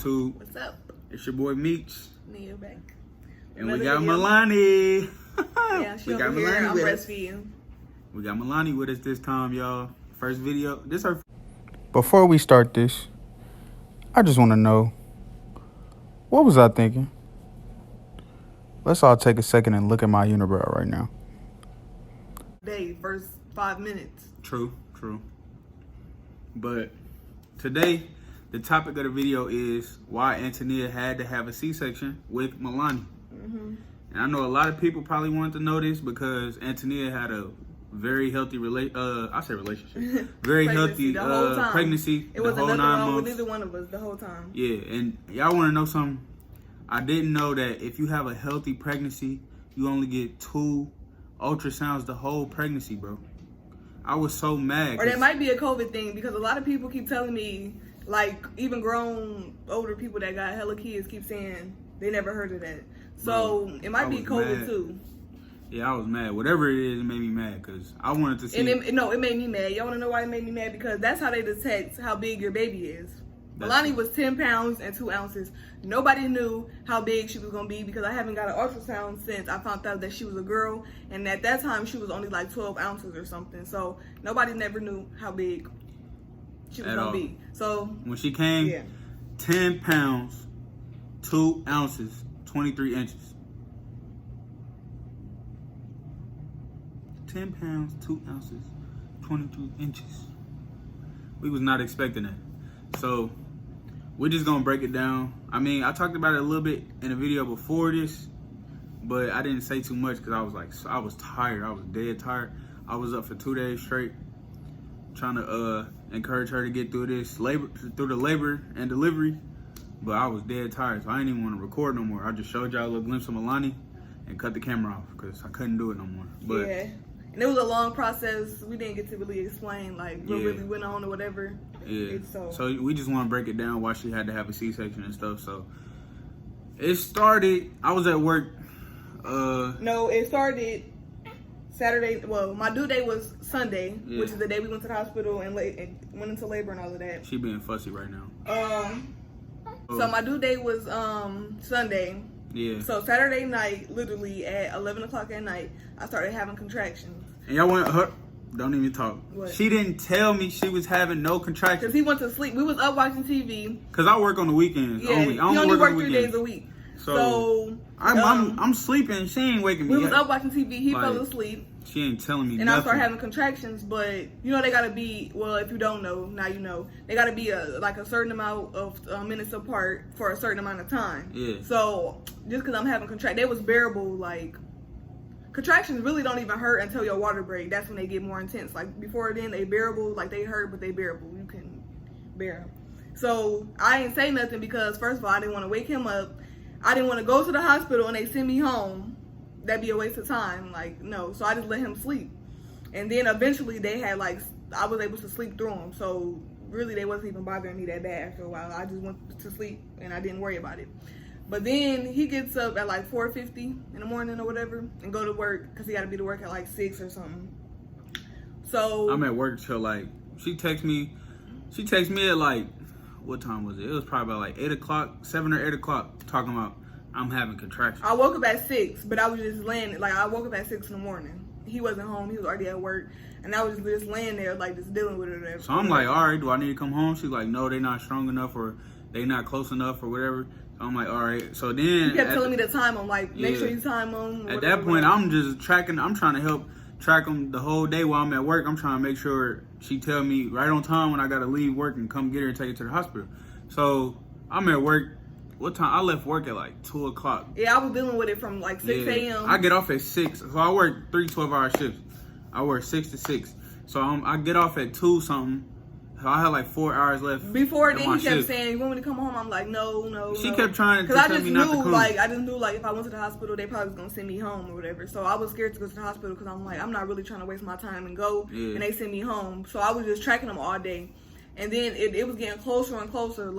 YouTube? What's up? It's your boy Meech. Nia back. And we got Milani. Yeah, she over here. I'm breastfeeding. We got Milani with us this time, y'all. First video. This her. Before we start this, I just want to know, what was I thinking? Let's all take a second and look at my unibrow right now. First 5 minutes. True. But today, the topic of the video is why Antonia had to have a C-section with Milani. Mm-hmm. And I know a lot of people probably wanted to know this because Antonia had a very healthy relationship. Very healthy pregnancy. It was the whole nothing 9 wrong months. with either one of us the whole time. Yeah, and y'all want to know something? I didn't know that if you have a healthy pregnancy, you only get 2 ultrasounds the whole pregnancy, bro. I was so mad. Or that might be a COVID thing because a lot of people keep telling me, like even grown, older people that got hella kids keep saying they never heard of that. So bro, it might be COVID too. Yeah, I was mad. Whatever it is, it made me mad because I wanted to see. And it made me mad. Y'all want to know why it made me mad? Because that's how they detect how big your baby is. Milani was 10 pounds and 2 ounces. Nobody knew how big she was going to be because I haven't got an ultrasound since I found out that she was a girl. And at that time, she was only like 12 ounces or something. So nobody never knew how big she was going to be. So when she came, 10 pounds, 2 ounces, 23 inches. 10 pounds, 2 ounces, 23 inches. We was not expecting that. So we're just gonna break it down. I mean, I talked about it a little bit in a video before this, but I didn't say too much because I was tired. I was dead tired. I was up for 2 days straight trying to encourage her to get through the labor and delivery, but I was dead tired, so I didn't even want to record no more. I just showed y'all a little glimpse of Milani and cut the camera off because I couldn't do it no more. But yeah. And it was a long process. We didn't get to really explain like what really went on or whatever. Yeah. So we just want to break it down why she had to have a C-section and stuff. So it started. I was at work. No, it started Saturday. Well, my due date was Sunday, which is the day we went to the hospital and went into labor and all of that. She being fussy right now. So my due date was Sunday. Yeah. So Saturday night, literally at 11 o'clock at night, I started having contractions. And y'all want her? Don't even talk. What? She didn't tell me she was having no contractions. Because he went to sleep. We was up watching TV. Because I work on the weekends only. I only work 3 days a week. So I'm sleeping. She ain't waking me up. We was up watching TV. He fell asleep. She ain't telling me and nothing. I started having contractions, but you know they gotta be, well, if you don't know, now you know. They gotta be a certain amount of minutes apart for a certain amount of time. Yeah. So just because I'm having contractions, they was bearable. Like contractions really don't even hurt until your water break. That's when they get more intense. Like before then, they bearable. Like they hurt, but they bearable. You can bear them. So I didn't say nothing because first of all, I didn't want to wake him up. I didn't want to go to the hospital and they send me home. That'd be a waste of time. Like, no. So I just let him sleep. And then eventually they had I was able to sleep through them. So really they wasn't even bothering me that bad after a while. I just went to sleep and I didn't worry about it. But then he gets up at 4:50 in the morning or whatever and go to work because he got to be to work at 6 or something. So I'm at work till she texts me at what time was it? It was probably about 8 o'clock, 7 or 8 o'clock, talking about I'm having contractions. I woke up at 6, but I was just laying. I woke up at 6 in the morning. He wasn't home. He was already at work, and I was just laying there, just dealing with it. Or whatever. So I'm like, all right, do I need to come home? She's like, no, they're not strong enough, or they not close enough, or whatever. So I'm like, all right. So then he kept telling me the time. I'm like, make sure you time them. At that point, I'm just tracking. I'm trying to help track them the whole day while I'm at work. I'm trying to make sure she tell me right on time when I gotta leave work and come get her and take her to the hospital. So I'm at work. What time? I left work at 2 o'clock. Yeah, I was dealing with it from 6 a.m. I get off at 6. So I work 3 12-hour shifts. I work 6 to 6. So I get off at 2 something. So I had 4 hours left. Before then, he kept saying, "You want me to come home?" I'm like, "No." She kept trying to tell me not to come. I just knew if I went to the hospital, they probably was gonna send me home or whatever. So I was scared to go to the hospital because I'm like, I'm not really trying to waste my time and go. Yeah. And they send me home. So I was just tracking them all day, and then it was getting closer and closer.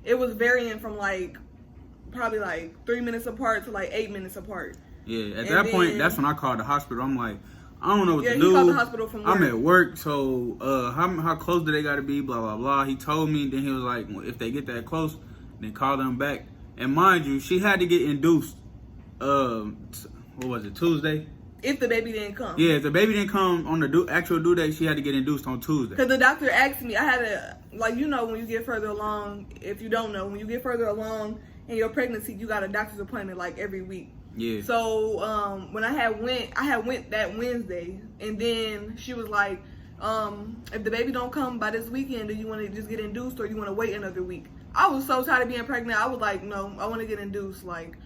It was varying from probably 3 minutes apart to 8 minutes apart. Yeah. At that point, that's when I called the hospital. I'm like, I don't know what to do. Yeah, he called the hospital from work. I'm at work, so how close do they got to be? Blah blah blah. He told me. Then he was like, well, if they get that close, Then called them back. And mind you, she had to get induced. What was it, Tuesday? If the baby didn't come. Yeah, if the baby didn't come on the actual due date, she had to get induced on Tuesday. Because the doctor asked me, I had to, like, you know, when you get further along, if you don't know, when you get further along in your pregnancy, you got a doctor's appointment like every week. Yeah. So when I went that Wednesday, and then she was like, if the baby don't come by this weekend, do you want to just get induced or you want to wait another week? I was so tired of being pregnant. I was like, no, I want to get induced. Like,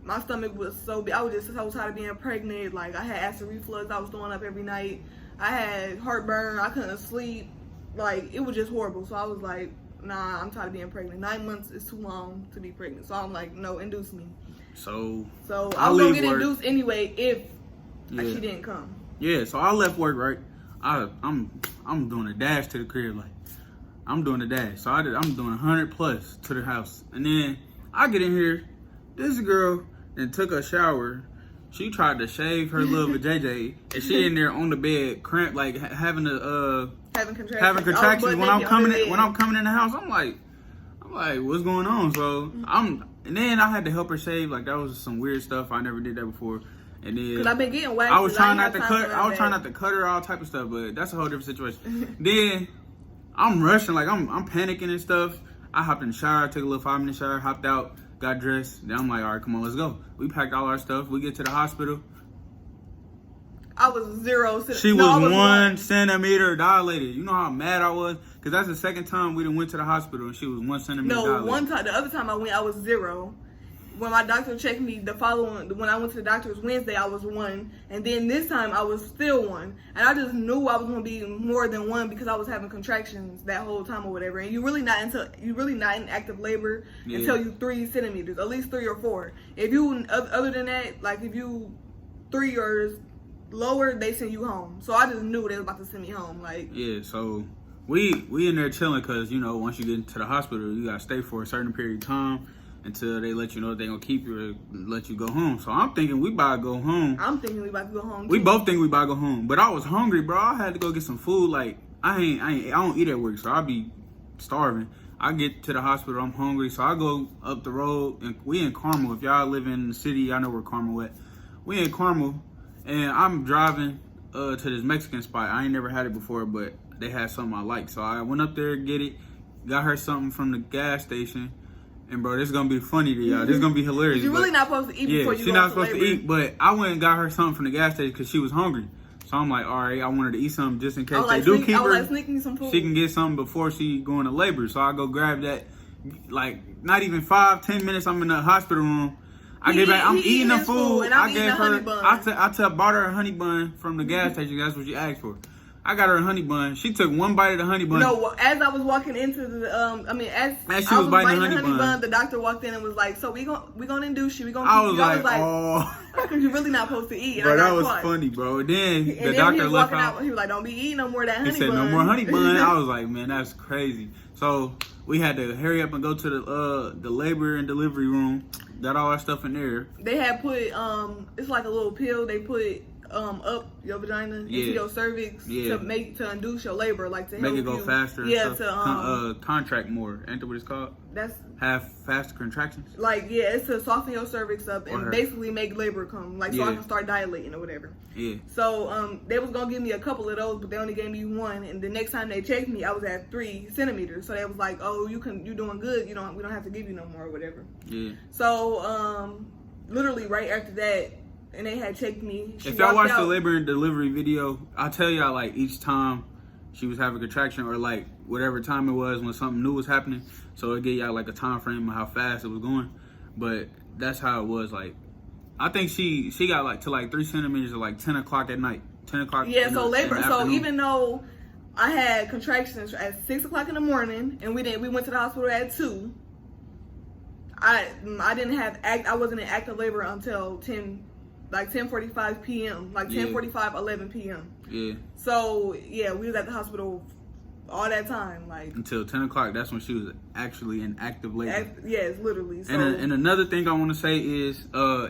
my stomach was so big. I was just so tired of being pregnant. Like, I had acid reflux. I was throwing up every night. I had heartburn. I couldn't sleep. Like, it was just horrible. So I was like, nah, I'm tired of being pregnant. 9 months is too long to be pregnant. So I'm like, no, induce me. So I was going to get induced anyway if she didn't come. Yeah, so I left work, right? I'm doing a dash to the crib. Like, I'm doing a dash. So I'm doing 100 plus to the house. And then I get in here. This girl and took a shower. She tried to shave her little JJ, and she in there on the bed, cramp, like having contractions when I'm coming in the house. I'm like, what's going on? So and then I had to help her shave. Like, that was some weird stuff. I never did that before. And then because I've been getting waxed. I was trying not to cut her, all type of stuff, but that's a whole different situation. Then I'm rushing, like I'm panicking and stuff. I hopped in the shower, took a little 5-minute shower, hopped out. Got dressed. Then I'm like, all right, come on, let's go. We packed all our stuff. We get to the hospital. I was 0 centimeters. She was 1 centimeter dilated. You know how mad I was? Because that's the second time we done went to the hospital and she was 1 centimeter dilated. No, one time. The other time I went, I was 0. When my doctor checked me when I went to the doctor's Wednesday, I was 1. And then this time I was still 1. And I just knew I was going to be more than 1 because I was having contractions that whole time or whatever. And you're really not in active labor until you 3 centimeters, at least 3 or 4. If you, other than that, like if you 3 or lower, they send you home. So I just knew they was about to send me home. Like, yeah, so we in there chilling because, you know, once you get into the hospital, you got to stay for a certain period of time until they let you know they're going to keep you or let you go home. So I'm thinking we about to go home. I'm thinking we about to go home, too. We both think we about to go home. But I was hungry, bro. I had to go get some food. Like, I don't eat at work, so I be starving. I get to the hospital, I'm hungry, so I go up the road, and we in Carmel. If y'all live in the city, y'all know where Carmel at. We in Carmel, and I'm driving to this Mexican spot. I ain't never had it before, but they had something I like. So I went up there, get it, got her something from the gas station. And bro, this is gonna be funny to y'all. This is gonna be hilarious. You're really not supposed to eat before you go. She's not supposed to eat, but I went and got her something from the gas station because she was hungry. So I'm like, all right, I want her to eat something just in case they do keep her. Sneaking some food. She can get something before she go into labor. So I go grab that. Like, not even 5-10 minutes, I'm in the hospital room. I get back, I'm eating the food. And I gave her, I bought her a honey bun from the gas station. That's what she asked for. I got her a honey bun. She took one bite of the honey bun. No, as I was walking into the, as she was biting the honey bun, the doctor walked in and was like, "So we gonna induce you. We gonna." I was like, oh, because you're really not supposed to eat. Bro, that was funny, bro. Then the doctor left out. He was like, "Don't be eating no more of that honey bun." He said, "No more honey bun." I was like, man, that's crazy. So we had to hurry up and go to the labor and delivery room. Got all our stuff in there. They had put it's like a little pill they put up your vagina into your cervix to induce your labor, like to make help it go you. faster. Yeah, to contract more. Ain't that what it's called? That's have faster contractions. Like it's to soften your cervix up and basically make labor come, like so I can start dilating or whatever. Yeah. So they was gonna give me a couple of those, but they only gave me 1. And the next time they checked me, I was at 3 centimeters. So they was like, "Oh, you're doing good. We don't have to give you no more or whatever." Yeah. So literally right after that. And they had checked me. If y'all watch the labor and delivery video, I'll tell y'all like each time she was having a contraction or like whatever time it was when something new was happening. So it gave y'all like a time frame of how fast it was going. But that's how it was. Like, I think she got like to like 3 centimeters at like 10 o'clock at night. 10 o'clock. Yeah, so labor. So even though I had contractions at 6 o'clock in the morning and we went to the hospital at 2, I wasn't in active labor until 10:45 p.m. Like 10:45, 11 p.m. Yeah. So yeah, we was at the hospital all that time, like until 10 o'clock. That's when she was actually in active labor. Yes, literally. So, and another thing I want to say is,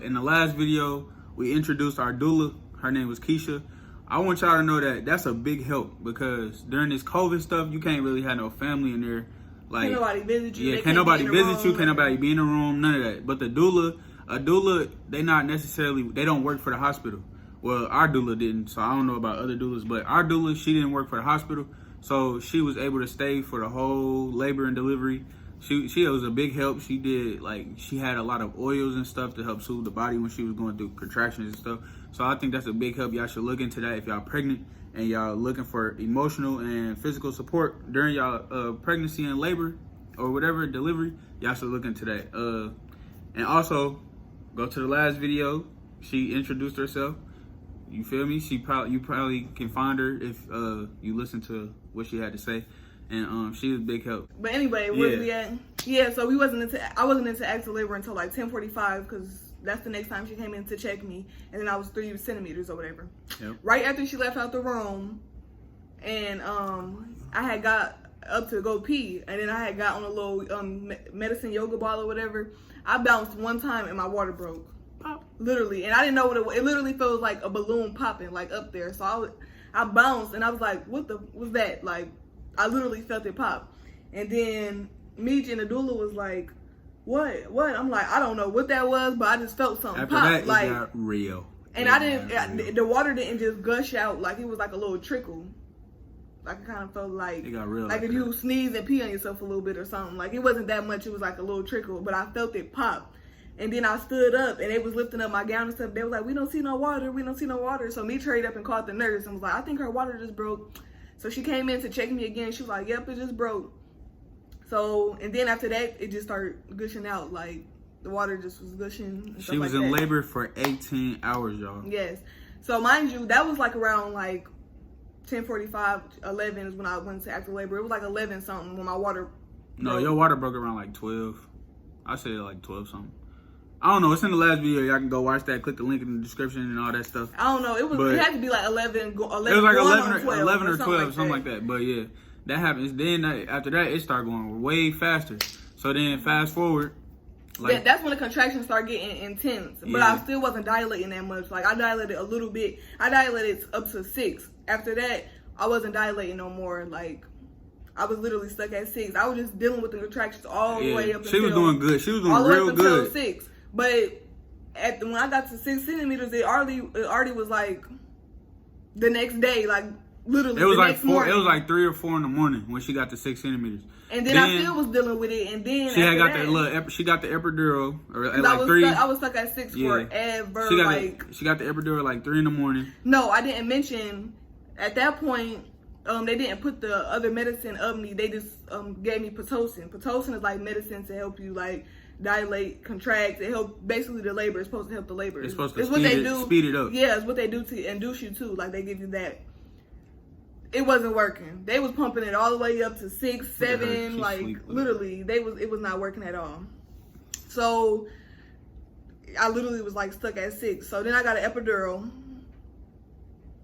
in the last video we introduced our doula. Her name was Keisha. I want y'all to know that that's a big help because during this COVID stuff, you can't really have no family in there Like, can't nobody visit you. Yeah, They can't nobody visit you. Room. Can't nobody be in the room. None of that. But a doula, they not necessarily. They don't work for the hospital. Well, our doula didn't, so I don't know about other doulas. But our doula, she didn't work for the hospital, so she was able to stay for the whole labor and delivery. She was a big help. She did, like, she had a lot of oils and stuff to help soothe the body when she was going through contractions and stuff. So I think that's a big help. Y'all should look into that if y'all pregnant and y'all looking for emotional and physical support during y'all pregnancy and labor or whatever, delivery. Y'all should look into that. And also, go to the last video. She introduced herself. You feel me? You probably can find her if you listen to what she had to say. And she was a big help. But anyway, where we at? Yeah, so I wasn't into active labor until like 10:45 because that's the next time she came in to check me, and then I was 3 centimeters or whatever. Yep. Right after she left out the room, and I had got up to go pee, and then I had got on a little medicine yoga ball or whatever. I bounced one time and my water broke. Pop. Literally, and I didn't know what it was. It literally felt like a balloon popping like up there. So I bounced and I was like, what was that? Like, I literally felt it pop. And then Meech and the doula was like, what? I'm like, I don't know what that was, but I just felt something after pop. That, like, it got real. And I didn't, the water didn't just gush out. Like, it was like a little trickle. Like, it kind of felt like, it got real. Like if you sneeze and pee on yourself a little bit or something. Like, it wasn't that much. It was like a little trickle, but I felt it pop. And then I stood up and they was lifting up my gown and stuff. They was like, we don't see no water. We don't see no water. So me hurried up and called the nurse and was like, I think her water just broke. So she came in to check me again. She was like, yep, it just broke. So, and then after that, it just started gushing out. Like, the water just was gushing. She was in labor for 18 hours, y'all. Yes. So, mind you, that was like around like 10:45, 11 is when I went to active labor. It was like 11 something when my water No, your water broke around like 12. I said like 12 something. I don't know. It's in the last video. Y'all can go watch that. Click the link in the description and all that stuff. I don't know. It had to be like 11. It was like 11 or 12, something like that. But yeah, that happens. Then after that, it started going way faster. So then fast forward. Like, that's when the contractions start getting intense. But I still wasn't dilating that much. Like, I dilated a little bit. I dilated up to 6. After that, I wasn't dilating no more. Like, I was literally stuck at 6. I was just dealing with the contractions all the way up until... She was doing good. She was doing real good. 6. But when I got to 6 centimeters, it already was like the next day, like literally it was the like next morning. It was like 3 or 4 in the morning when she got to 6 centimeters. And then I still was dealing with it. And then she she got the epidural at like 3. I was stuck at 6 forever. She got the epidural at like 3 in the morning. No, I didn't mention at that point. They didn't put the other medicine up me. They just gave me Pitocin. Pitocin is like medicine to help you like dilate, contract. It help basically the labor. It's supposed to help the labor. It's supposed to speed it up. Yeah, it's what they do to induce you too. Like they give you that. It wasn't working. They was pumping it all the way up to 6, 7. Like literally, it was not working at all. So I literally was like stuck at 6. So then I got an epidural.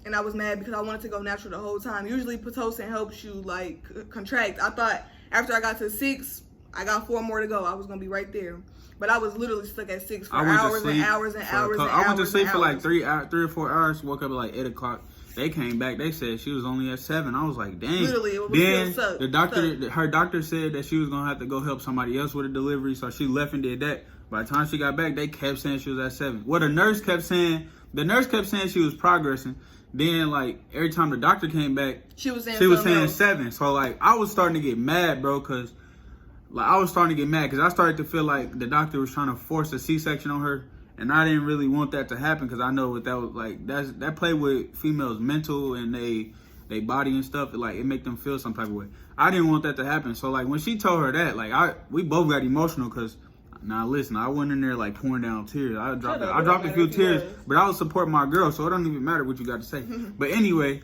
And I was mad because I wanted to go natural the whole time. Usually Pitocin helps you like contract. I thought after I got to 6, I got 4 more to go. I was gonna be right there. But I was literally stuck at 6 for hours and hours and hours. I went to sleep for like 3 or 4 hours. Woke up at like 8 o'clock. They came back. They said she was only at 7. I was like, dang. Literally, it was then sucked. Her doctor said that she was gonna have to go help somebody else with a delivery. So she left and did that. By the time she got back, they kept saying she was at 7. What the nurse kept saying she was progressing. Then, like, every time the doctor came back, she was saying 7. So, like, I was starting to get mad, bro, because, like, I started to feel like the doctor was trying to force a C-section on her, and I didn't really want that to happen because I know what that was, like, that play with females' mental and they body and stuff, it make them feel some type of way. I didn't want that to happen. So, like, when she told her that, like, we both got emotional because... Now listen, I went in there like pouring down tears. I dropped a few tears, but I was supporting my girl, so it don't even matter what you got to say. But anyway,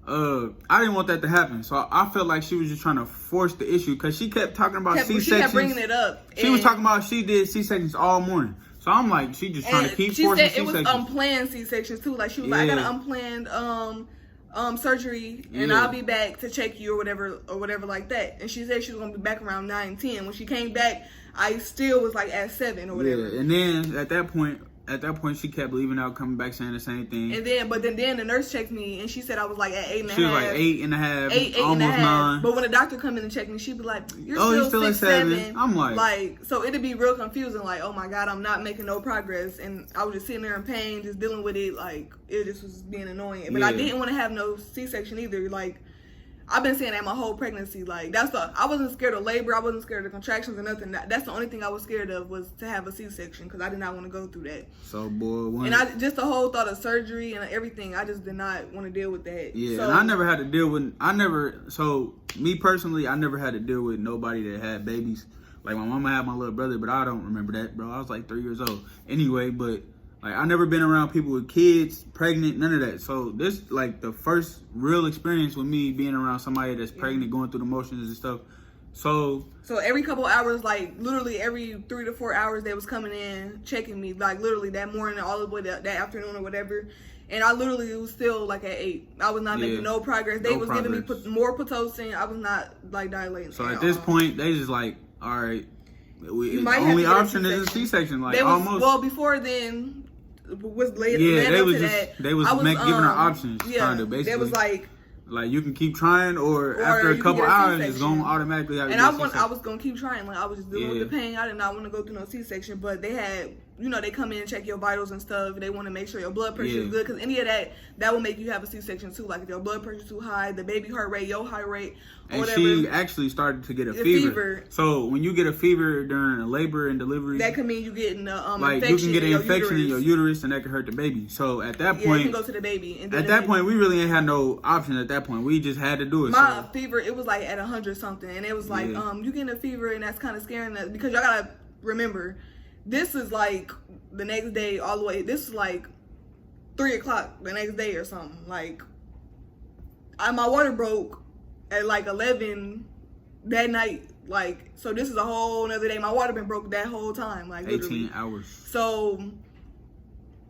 I didn't want that to happen, so I felt like she was just trying to force the issue because she kept talking about C-sections. She kept bringing it up. She was talking about she did C-sections all morning. So I'm like, she just trying to keep forcing C-sections. She said it was unplanned C-sections too. Like she was like, I got an unplanned surgery, and I'll be back to check you or whatever like that. And she said she was gonna be back around 9, 10. When she came back, I still was like at 7 or whatever. Yeah, and then at that point, at that point, she kept leaving out, coming back saying the same thing. And then, but then the nurse checked me, and she said I was like at 8.5. She was like 8.5, eight almost and a half. 9. But when the doctor come in and check me, she'd be like, "You're still at 7. I'm like, so it'd be real confusing. Like, oh my god, I'm not making no progress, and I was just sitting there in pain, just dealing with it. Like, it just was being annoying. But I didn't want to have no C-section either. Like, I've been saying that my whole pregnancy. Like, I wasn't scared of labor. I wasn't scared of contractions or nothing. That's the only thing I was scared of, was to have a C-section, because I did not want to go through that. So, boy, and just the whole thought of surgery and everything, I just did not want to deal with that. Yeah, so, and I never had to deal with. So me personally, I never had to deal with nobody that had babies. Like, my mama had my little brother, but I don't remember that, bro. I was like 3 years old. Anyway, but like, I never been around people with kids, pregnant, none of that. So this, like, the first real experience with me being around somebody that's pregnant, going through the motions and stuff. So every couple hours, like literally every 3 to 4 hours, they was coming in, checking me, like literally that morning, all the way to that afternoon or whatever. And I literally was still like at 8. I was not making no progress. They was giving me more Pitocin. I was not like dilating. So at this point, they just like, all right, the only option is a C-section. Like, almost. Well, before then, was laid. Yeah, they was giving her options. Yeah, kind of, basically. They was like you can keep trying, or after a couple hours, it's gonna automatically have. And I was gonna keep trying. Like, I was just dealing with the pain. I did not want to go through no C-section, but they had, they come in and check your vitals and stuff. They want to make sure your blood pressure is good, because any of that will make you have a C-section too. Like, if your blood pressure is too high, the baby heart rate, your heart rate, or and whatever. She actually started to get a fever. So when you get a fever during a labor and delivery, that can mean you getting like, you can get an infection in your uterus, and that can hurt the baby. So at that point, it can go to the baby. And then at that point, we really ain't had no option. At that point, we just had to do it. My fever, it was like at 100 something, and it was like, you getting a fever, and that's kind of scaring us, because y'all gotta remember, this is like the next day all the way. This is like 3 o'clock the next day or something. Like, my water broke at like 11 that night. Like, so this is a whole nother day. My water been broke that whole time. Like, 18 literally. hours. So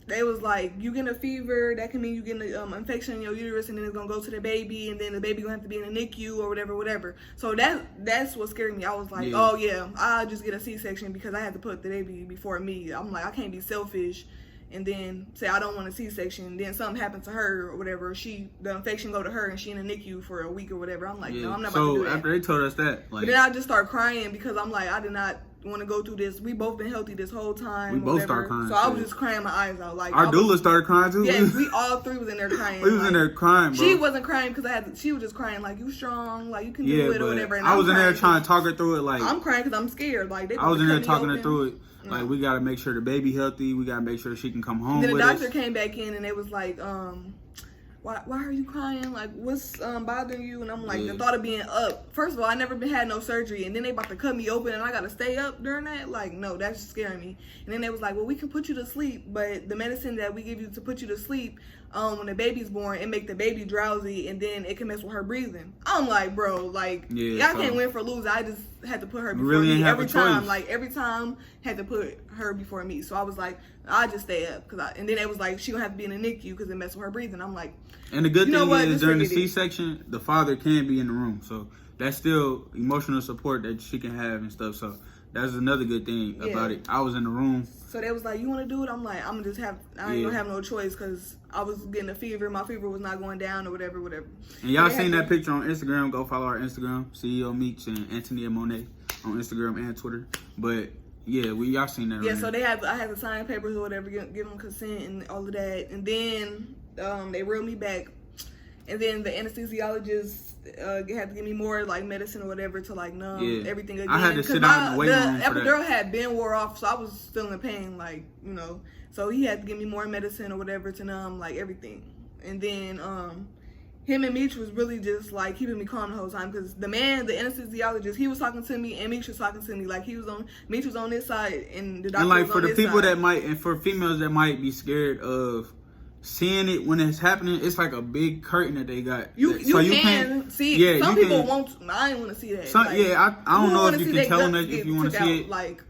they was like, you getting a fever, that can mean you getting an infection in your uterus, and then it's gonna go to the baby, and then the baby gonna have to be in the NICU or whatever. So that's what scared me. I was like, oh yeah, I'll just get a C-section, because I had to put the baby before me. I'm like, I can't be selfish and then say I don't want a C-section, and then something happened to her or whatever. The infection go to her, and she in the NICU for a week or whatever. I'm like, no, I'm not about to do that. So after they told us that, like, but then I just start crying, because I'm like, I did not want to go through this. We both been healthy this whole time. We both started crying. So I was just crying my eyes out. Like, our doula started crying too. Yes, we all three was in there crying. We was in there crying, bro. She wasn't crying because she was just crying like, you strong, like you can do it or whatever. And I was in there trying to talk her through it. Like, I'm crying because I'm scared. Like, I was in there talking her through it. Like, we gotta make sure the baby healthy. We gotta make sure she can come home. Then the with doctor us. came back in, and they was like, why are you crying? Like, what's bothering you? And I'm like, the thought of being up. First of all, I never had no surgery, and then they about to cut me open, and I gotta stay up during that. Like, no, that's scaring me. And then they was like, well, we can put you to sleep, but the medicine that we give you to put you to sleep, when the baby's born, it make the baby drowsy, and then it can mess with her breathing. I'm like, bro, like, y'all can't win for losing. I just had to put her before me every time. Like, every time had to put her before me. So I was like, I just stay up, and then it was like, she gonna have to be in the NICU because it messed with her breathing. I'm like, and the good thing is, during the C-section, the father can be in the room, so that's still emotional support that she can have and stuff. So that's another good thing about it. I was in the room. So they was like, you want to do it? I'm like, I ain't gonna have no choice, because I was getting a fever. My fever was not going down or whatever. And y'all seen that picture on Instagram. Go follow our Instagram, CEO Meeks and Antonia Monet on Instagram and Twitter. But yeah, y'all seen that. Yeah, so I had to sign papers or whatever, give them consent and all of that. And then they reeled me back. And then the anesthesiologist had to give me more like medicine or whatever to like numb everything again. I had to sit down and wait room for the epidural had been wore off, so I was still in pain, like, So he had to give me more medicine or whatever to numb like everything. And then him and Meech was really just like keeping me calm the whole time, because the anesthesiologist, he was talking to me and Meech was talking to me. Like, Meech was on this side and the doctor was on this side. And like, for the people that might, and for females that might be scared of seeing it when it's happening, it's like a big curtain that they got. You can't see it. Yeah, some people won't. I didn't want to see that. I don't know if you can tell them that if you want to see it. Like,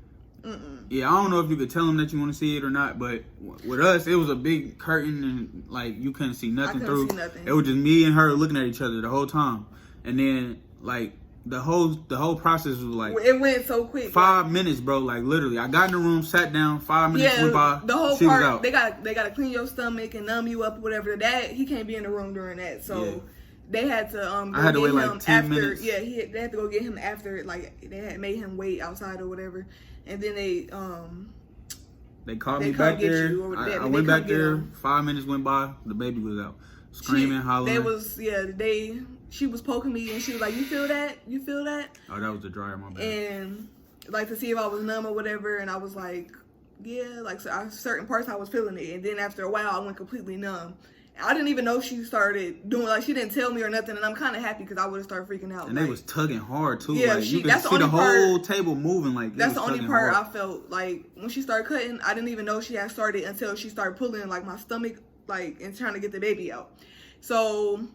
yeah, I don't know if you could tell them that you want to see it or not. But with us, it was a big curtain, and like you couldn't see nothing through. It was just me and her looking at each other the whole time. And then like The whole process was like it went so quick. 5 minutes, bro. Like literally, I got in the room, sat down. 5 minutes went by. The whole she was part out. they gotta clean your stomach and numb you up, or whatever. That he can't be in the room during that. So they had to I had to wait like 10 after. minutes. Yeah, they had to go get him after. Like they had made him wait outside or whatever, and then they called me back there. I went back there. Him. 5 minutes went by. The baby was out, screaming, hollering. She was poking me and she was like, "You feel that? You feel that?" Oh, that was the dryer, my bad. And like to see if I was numb or whatever, and I was like, "Yeah." Like certain parts I was feeling it, and then after a while I went completely numb. I didn't even know she started doing, like, she didn't tell me or nothing, and I'm kind of happy because I would have started freaking out. And they was tugging hard too. Yeah, like, you could see the whole table moving. Like that's the only part hard. I felt like when she started cutting. I didn't even know she had started until she started pulling like my stomach, like, and trying to get the baby out. So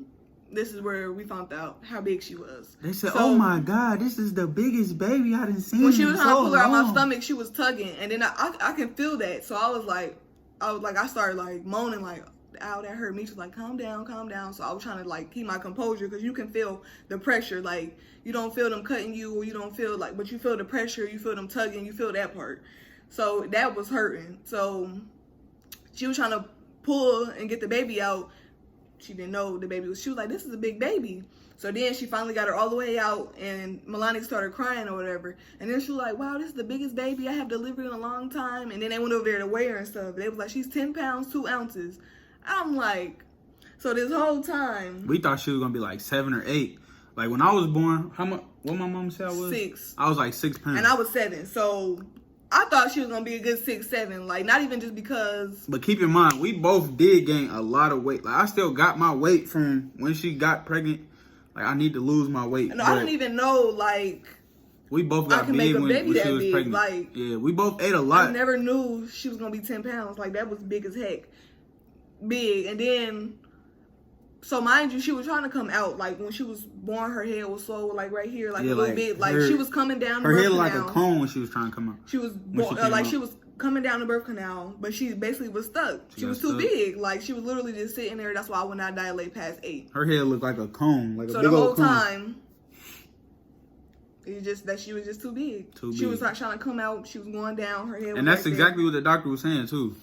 this is where we found out how big she was. They said, "Oh my God, this is the biggest baby I done seen." When she was trying to pull her out my stomach, she was tugging, and then I can feel that. So I started like moaning, like, "Ow, that hurt me." She was like, calm down. So I was trying to like keep my composure because you can feel the pressure. Like you don't feel them cutting you, or you don't feel like, but you feel the pressure. You feel them tugging. You feel that part. So that was hurting. So she was trying to pull and get the baby out. She didn't know the baby was. She was like, "This is a big baby." So then she finally got her all the way out, and Melanie started crying or whatever. And then she was like, "Wow, this is the biggest baby I have delivered in a long time." And then they went over there to weigh her and stuff. They was like, "She's 10 pounds, 2 ounces." I'm like, so this whole time we thought she was gonna be like 7 or 8. Like when I was born, how much? What my mom said I was? 6. I was like 6 pounds, and I was 7. So I thought she was gonna be a good 6, 7. Like not even just because. But keep in mind, we both did gain a lot of weight. Like I still got my weight from when she got pregnant. Like I need to lose my weight. No, I didn't even know like. We both got big when she was pregnant. Like, yeah, we both ate a lot. I never knew she was gonna be 10 pounds. Like that was big as heck. Big. And then, so mind you, she was trying to come out. Like when she was born, her head was so like right here, like a little bit. Like she was coming down the her birth head canal. like a cone when she was trying to come out. She was she was coming down the birth canal, but she basically was stuck. She was too big. Like she was literally just sitting there. That's why I would not dilate past 8. Her head looked like a cone, like a big old cone. So the whole time, it's just that she was just too big. She was like trying to come out. She was going down. Her head was and that's exactly what the doctor was saying too.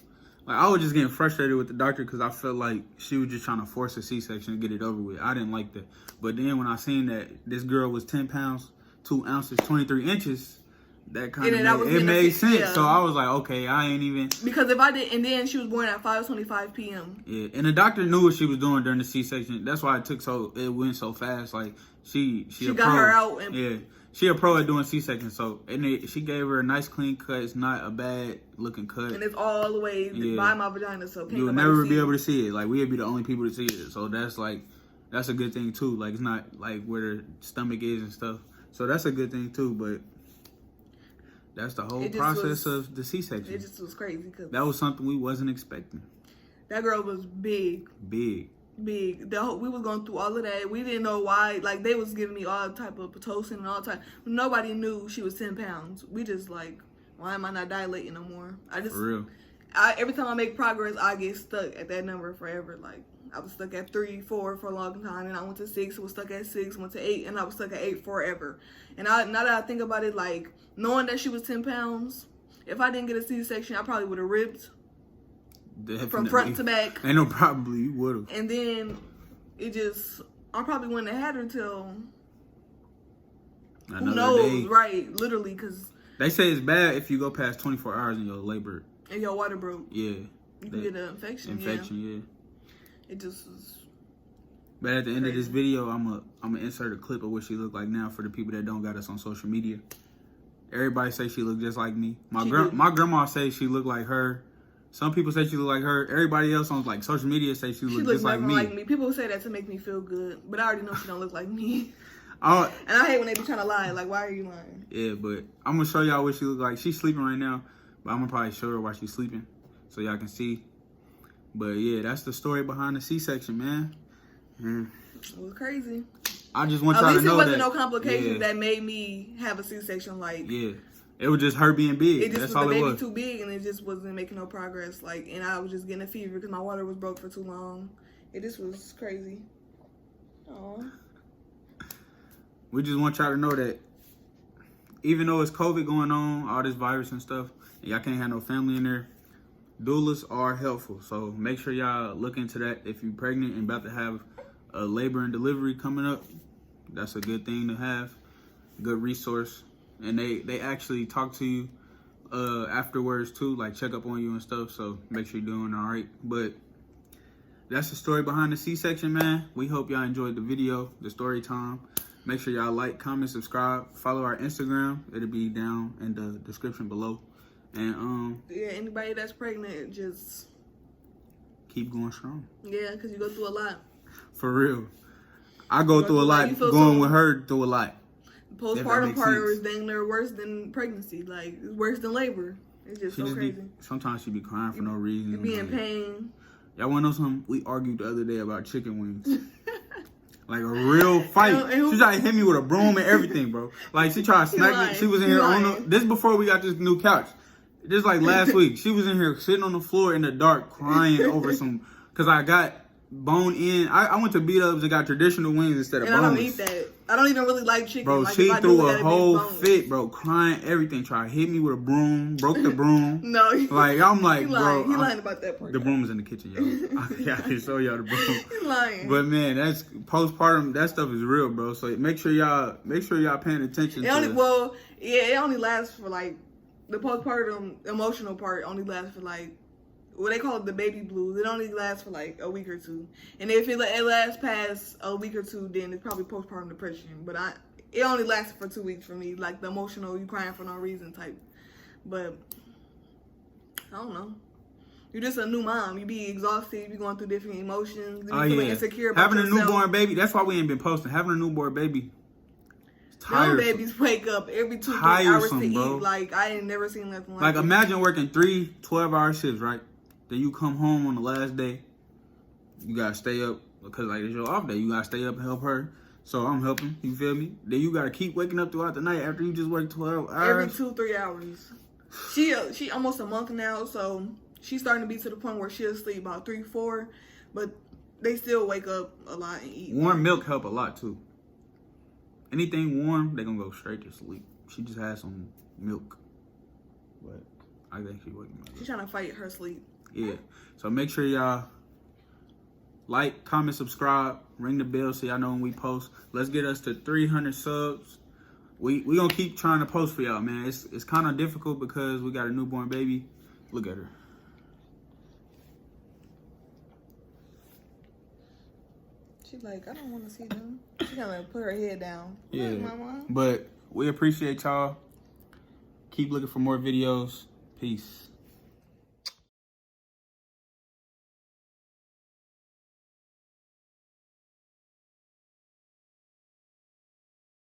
Like I was just getting frustrated with the doctor because I felt like she was just trying to force a C-section and get it over with. I didn't like that. But then when I seen that this girl was 10 pounds, 2 ounces, 23 inches, that kind of made sense. Yeah. So I was like, okay, I ain't even. Because if I did, and then she was born at 5:25 p.m. Yeah, and the doctor knew what she was doing during the C-section. That's why it went so fast. Like she got her out. And yeah. She a pro at doing C-sections, so she gave her a nice clean cut. It's not a bad looking cut, and it's all the way by my vagina, so you'll never be able to see it. Like we'd be the only people to see it, so that's a good thing too. Like it's not like where the stomach is and stuff, so that's a good thing too. But that's the whole process of the C-section. It just was crazy because that was something we wasn't expecting. That girl was big. Big. We was going through all of that. We didn't know why. Like they was giving me all type of Pitocin and all type. Nobody knew she was 10 pounds. We just like, why am I not dilating no more? For real. Every time I make progress, I get stuck at that number forever. Like I was stuck at 3, 4 for a long time, and I went to 6. Was stuck at 6. Went to 8, and I was stuck at 8 forever. And now that I think about it, like knowing that she was 10 pounds, if I didn't get a C-section, I probably would have ripped. Definitely. From front to back. I know, probably you would have. And then I probably wouldn't have had her till another who knows, day. Right? Literally, because they say it's bad if you go past 24 hours in your labor. And your water broke. Yeah. You can get an infection. Yeah. It just was. But at the end of this video, I'm gonna insert a clip of what she looked like now for the people that don't got us on social media. Everybody say she looked just like me. My grandma say she looked like her. Some people say she look like her. Everybody else on like social media say she look just like me. People say that to make me feel good, but I already know she don't look like me. And I hate when they be trying to lie. Like, why are you lying? Yeah, but I'm gonna show y'all what she look like. She's sleeping right now, but I'm gonna probably show her while she's sleeping, so y'all can see. But yeah, that's the story behind the C-section, man. It was crazy. I just want y'all to know that. At least it wasn't no complications that made me have a C-section. Like, yeah. It was just her being big. It just That's was all the it baby was. too big, and it just wasn't making no progress. Like, and I was just getting a fever because my water was broke for too long. It just was crazy. Aww. we just want y'all to know that even though it's COVID going on, all this virus and stuff, and y'all can't have no family in there, doulas are helpful. So make sure y'all look into that. If you're pregnant and about to have a labor and delivery coming up, that's a good thing to have. Good resource. And they actually talk to you afterwards too, like check up on you and stuff. So make sure you're doing all right. But that's the story behind the C-section, man. We hope y'all enjoyed the video, the story time. Make sure y'all like, comment, subscribe, follow our Instagram. It'll be down in the description below. And yeah, anybody that's pregnant, just keep going strong. Yeah, because you go through a lot. For real. I go through a lot, going with her through a lot. Postpartum part is dang near worse than pregnancy. Like, it's worse than labor. It's just so crazy. Sometimes she be crying for no reason. You be in pain. Y'all want to know something? We argued the other day about chicken wings. Like a real fight. She tried to hit me with a broom and everything, bro. Like, she tried to smack me. She was in here on the... This before we got this new couch. Just like last week. She was in here sitting on the floor in the dark crying over some... Because I got bone in. I went to B-Dubs and got traditional wings instead of boneless. I don't eat that. I don't even really like chicken. Bro, like, she threw a whole fit, bro, crying, everything. Tried to hit me with a broom, broke the broom. No. Like, I'm like, bro. He lying about that part. The broom is in the kitchen, yo. I can show y'all the broom. He lying. But man, that's postpartum. That stuff is real, bro. So make sure y'all paying attention. It only lasts for like the postpartum emotional part only lasts for like what they call it the baby blues. It only lasts for like a week or two, and if it lasts past a week or two, then it's probably postpartum depression. But it only lasted for 2 weeks for me, like the emotional, you crying for no reason type. But I don't know. You're just a new mom. You be exhausted. You be going through different emotions. You be feeling insecure about having yourself. a newborn baby. That's why we ain't been posting. Having a newborn baby. Some babies wake up every 2-3 hours to eat. Like, I ain't never seen nothing like that. Like, imagine working 3 12-hour shifts, right? Then you come home on the last day. You gotta stay up because like it's your off day. You gotta stay up and help her. So I'm helping. You feel me? Then you gotta keep waking up throughout the night after you just worked 12 hours. Every 2-3 hours. She almost a month now, so she's starting to be to the point where she'll sleep about 3-4, but they still wake up a lot and eat. Warm milk help a lot too. Anything warm, they gonna go straight to sleep. She just had some milk, but I think she waking up. She's trying to fight her sleep. Yeah. So make sure y'all like, comment, subscribe, ring the bell so y'all know when we post. Let's get us to 300 subs. We gonna keep trying to post for y'all, man. It's kind of difficult because we got a newborn baby. Look at her. She's like, I don't want to see them. She kind of put her head down. Yeah. Like, Mama. But we appreciate y'all. Keep looking for more videos. Peace.